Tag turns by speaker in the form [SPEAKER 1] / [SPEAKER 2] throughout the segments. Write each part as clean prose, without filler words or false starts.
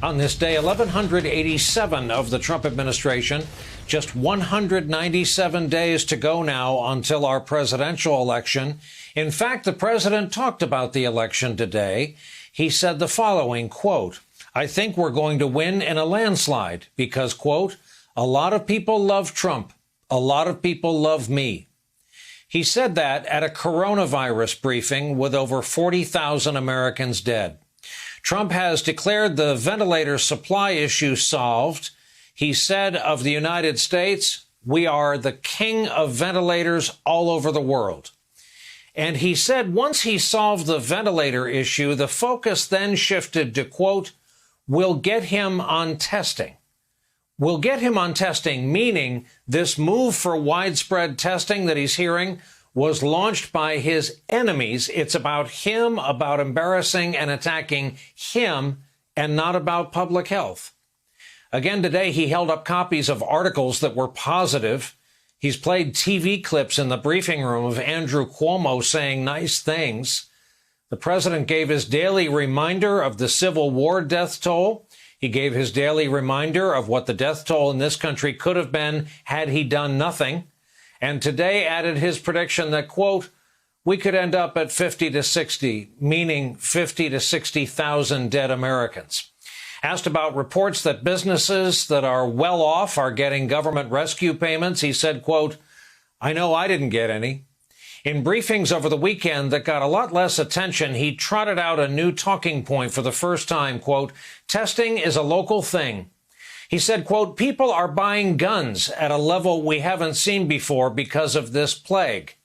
[SPEAKER 1] On this day, 1187 of the Trump administration, just 197 days to go now until our presidential election. In fact, the president talked about the election today. He said the following, quote, "I think we're going to win in a landslide because, quote, a lot of people love Trump. A lot of people love me." He said that at a coronavirus briefing with over 40,000 Americans dead. Trump has declared the ventilator supply issue solved. He said of the United States, "We are the king of ventilators all over the world." And he said once he solved the ventilator issue, the focus then shifted to, quote, "We'll get him on testing." We'll get him on testing, meaning this move for widespread testing that he's hearing was launched by his enemies. It's about him, about embarrassing and attacking him, and not about public health. Again, today, he held up copies of articles that were positive. He's played TV clips in the briefing room of Andrew Cuomo saying nice things. The president gave his daily reminder of the Civil War death toll. He gave his daily reminder of what the death toll in this country could have been had he done nothing. And today added his prediction that, quote, "We could end up at 50 to 60, meaning 50 to 60,000 dead Americans." Asked about reports that businesses that are well off are getting government rescue payments, he said, quote, "I know I didn't get any." In briefings over the weekend that got a lot less attention, he trotted out a new talking point for the first time, quote, "Testing is a local thing." He said, quote, "People are buying guns at a level we haven't seen before because of this plague."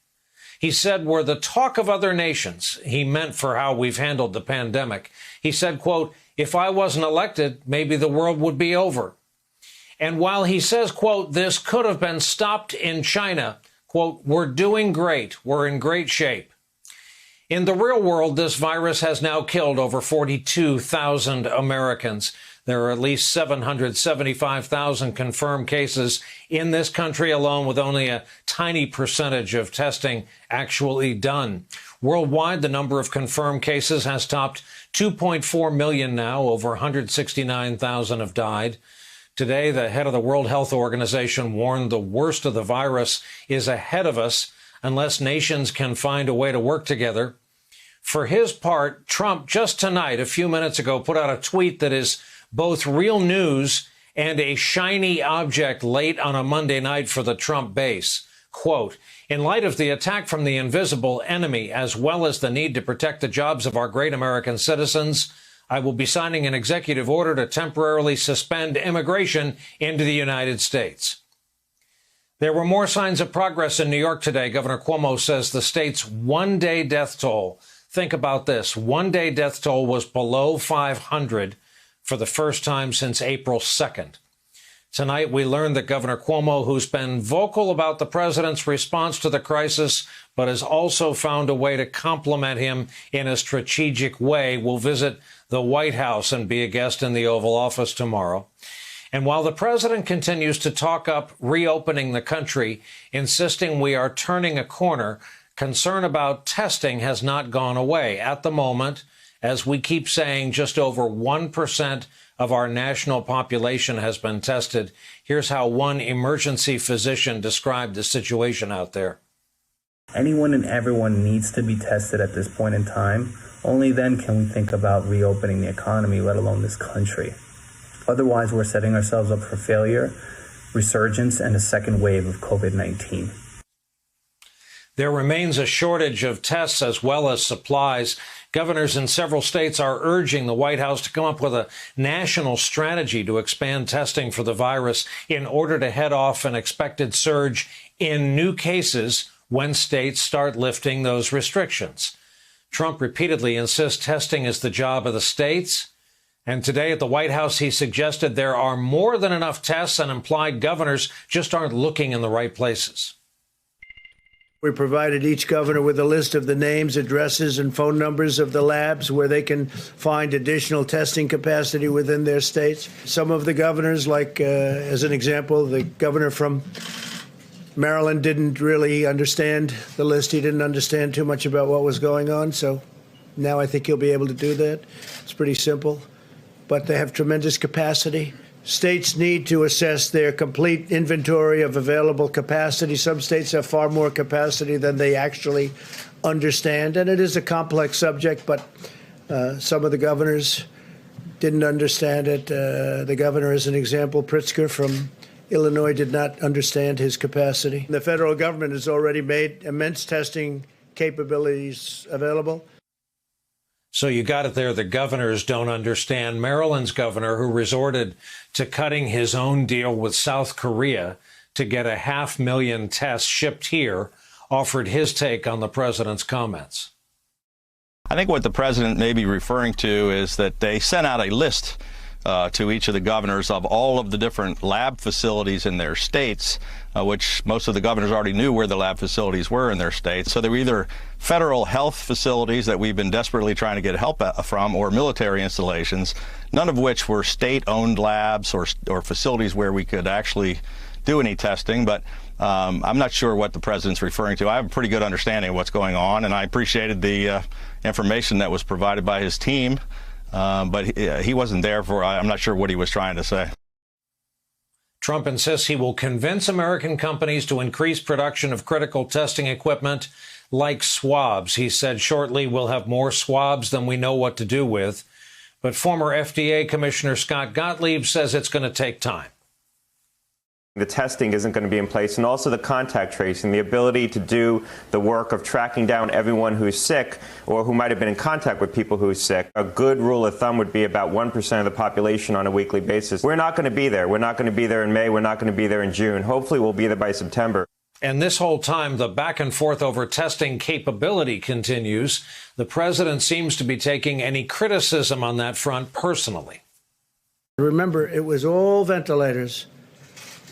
[SPEAKER 1] He said, "We're the talk of other nations." He meant for how we've handled the pandemic. He said, quote, "If I wasn't elected, maybe the world would be over." And while he says, quote, "This could have been stopped in China," quote, "We're doing great. We're in great shape." In the real world, this virus has now killed over 42,000 Americans. There are at least 775,000 confirmed cases in this country alone, with only a tiny percentage of testing actually done. Worldwide, the number of confirmed cases has topped 2.4 million now. Over 169,000 have died. Today, the head of the World Health Organization warned the worst of the virus is ahead of us unless nations can find a way to work together. For his part, Trump just tonight, a few minutes ago, put out a tweet that is both real news and a shiny object late on a Monday night for the Trump base. Quote, "In light of the attack from the invisible enemy, as well as the need to protect the jobs of our great American citizens, I will be signing an executive order to temporarily suspend immigration into the United States." There were more signs of progress in New York today. Governor Cuomo says the state's one-day death toll, think about this, one-day death toll was below 500 for the first time since April 2nd. Tonight, we learned that Governor Cuomo, who's been vocal about the president's response to the crisis, but has also found a way to compliment him in a strategic way, will visit the White House and be a guest in the Oval Office tomorrow. And while the president continues to talk up reopening the country, insisting we are turning a corner, concern about testing has not gone away. At the moment, as we keep saying, just over 1% of our national population has been tested. Here's how one emergency physician described the situation out there.
[SPEAKER 2] Anyone and everyone needs to be tested at this point in time. Only then can we think about reopening the economy, let alone this country. Otherwise, we're setting ourselves up for failure, resurgence, and a second wave of COVID-19.
[SPEAKER 1] There remains a shortage of tests as well as supplies. Governors in several states are urging the White House to come up with a national strategy to expand testing for the virus in order to head off an expected surge in new cases when states start lifting those restrictions. Trump repeatedly insists testing is the job of the states. And today at the White House, he suggested there are more than enough tests and implied governors just aren't looking in the right places.
[SPEAKER 3] We provided each governor with a list of the names, addresses, and phone numbers of the labs where they can find additional testing capacity within their states. Some of the governors, like, as an example, the governor from Maryland didn't really understand the list. He didn't understand too much about what was going on. So now I think he'll be able to do that. It's pretty simple. but they have tremendous capacity. States need to assess their complete inventory of available capacity. Some states have far more capacity than they actually understand, and it is a complex subject, but some of the governors didn't understand it. The governor, as an example, Pritzker from Illinois, did not understand his capacity. The federal government has already made immense testing capabilities available.
[SPEAKER 1] So you got it there. The governors don't understand. Maryland's governor, who resorted to cutting his own deal with South Korea to get 500,000 tests shipped here, offered his take on the president's comments.
[SPEAKER 4] I think what the president may be referring to is that they sent out a list to each of the governors of all of the different lab facilities in their states, which most of the governors already knew where the lab facilities were in their states. So they were either federal health facilities that we've been desperately trying to get help from, or military installations, none of which were state-owned labs or facilities where we could actually do any testing. But I'm not sure what the president's referring to. I have a pretty good understanding of what's going on, and I appreciated the information that was provided by his team. But he wasn't there I'm not sure what he was trying to say.
[SPEAKER 1] Trump insists he will convince American companies to increase production of critical testing equipment like swabs. He said shortly we'll have more swabs than we know what to do with. But former FDA Commissioner Scott Gottlieb says it's going to take time.
[SPEAKER 5] The testing isn't going to be in place, and also the contact tracing, the ability to do the work of tracking down everyone who's sick or who might have been in contact with people who are sick. A good rule of thumb would be about 1% of the population on a weekly basis. We're not going to be there. We're not going to be there in May. We're not going to be there in June. Hopefully we'll be there by September.
[SPEAKER 1] And this whole time, the back and forth over testing capability continues. The president seems to be taking any criticism on that front personally.
[SPEAKER 3] Remember, it was all ventilators.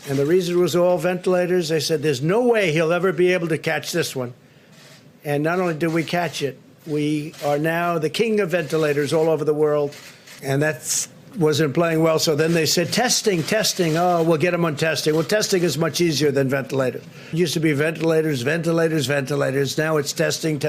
[SPEAKER 3] And the reason it was all ventilators, they said there's no way he'll ever be able to catch this one. And not only did we catch it, we are now the king of ventilators all over the world. And that wasn't playing well. So then they said, testing. Oh, we'll get them on testing. Well, testing is much easier than ventilators. It used to be ventilators. Now it's testing.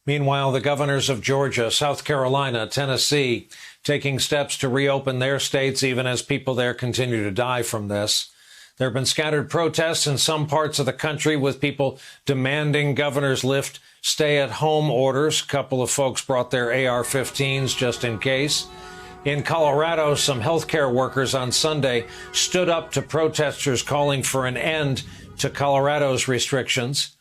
[SPEAKER 1] Meanwhile, the governors of Georgia, South Carolina, Tennessee, taking steps to reopen their states, even as people there continue to die from this. There have been scattered protests in some parts of the country with people demanding governors lift stay-at-home orders. A couple of folks brought their AR-15s just in case. In Colorado, some healthcare workers on Sunday stood up to protesters calling for an end to Colorado's restrictions.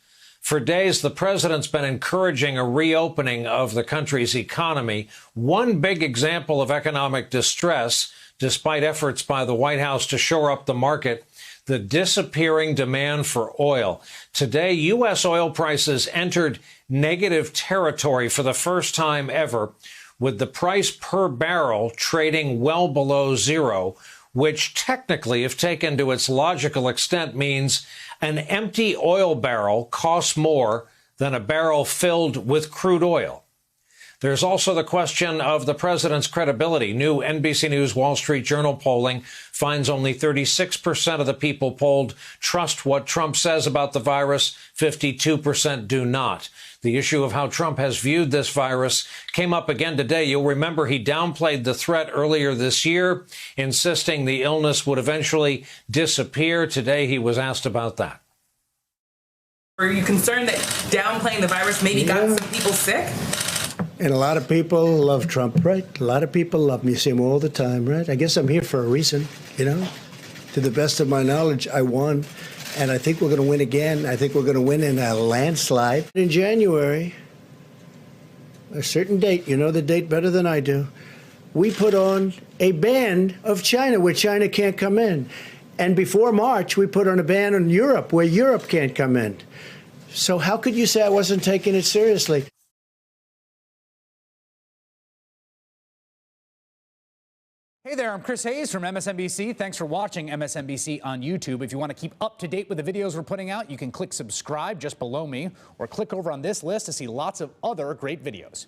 [SPEAKER 1] For days, the president's been encouraging a reopening of the country's economy. One big example of economic distress, despite efforts by the White House to shore up the market, the disappearing demand for oil. Today, U.S. oil prices entered negative territory for the first time ever, with the price per barrel trading well below zero, which technically, if taken to its logical extent, means an empty oil barrel costs more than a barrel filled with crude oil. There's also the question of the president's credibility. New NBC News Wall Street Journal polling finds only 36% of the people polled trust what Trump says about the virus. 52% do not. The issue of how Trump has viewed this virus came up again today. You'll remember he downplayed the threat earlier this year, insisting the illness would eventually disappear. Today he was asked about that.
[SPEAKER 6] Are you concerned that downplaying the virus maybe got some people sick?
[SPEAKER 3] And a lot of people love Trump, right? A lot of people love me, see him all the time, right? I guess I'm here for a reason, you know? To the best of my knowledge, I won. And I think we're going to win again. I think we're going to win in a landslide. In January, a certain date, you know the date better than I do, we put on a ban of China where China can't come in. And before March, we put on a ban on Europe where Europe can't come in. So how could you say I wasn't taking it seriously?
[SPEAKER 7] Hey there, I'm Chris Hayes from MSNBC. Thanks for watching MSNBC on YouTube. If you want to keep up to date with the videos we're putting out, you can click subscribe just below me or click over on this list to see lots of other great videos.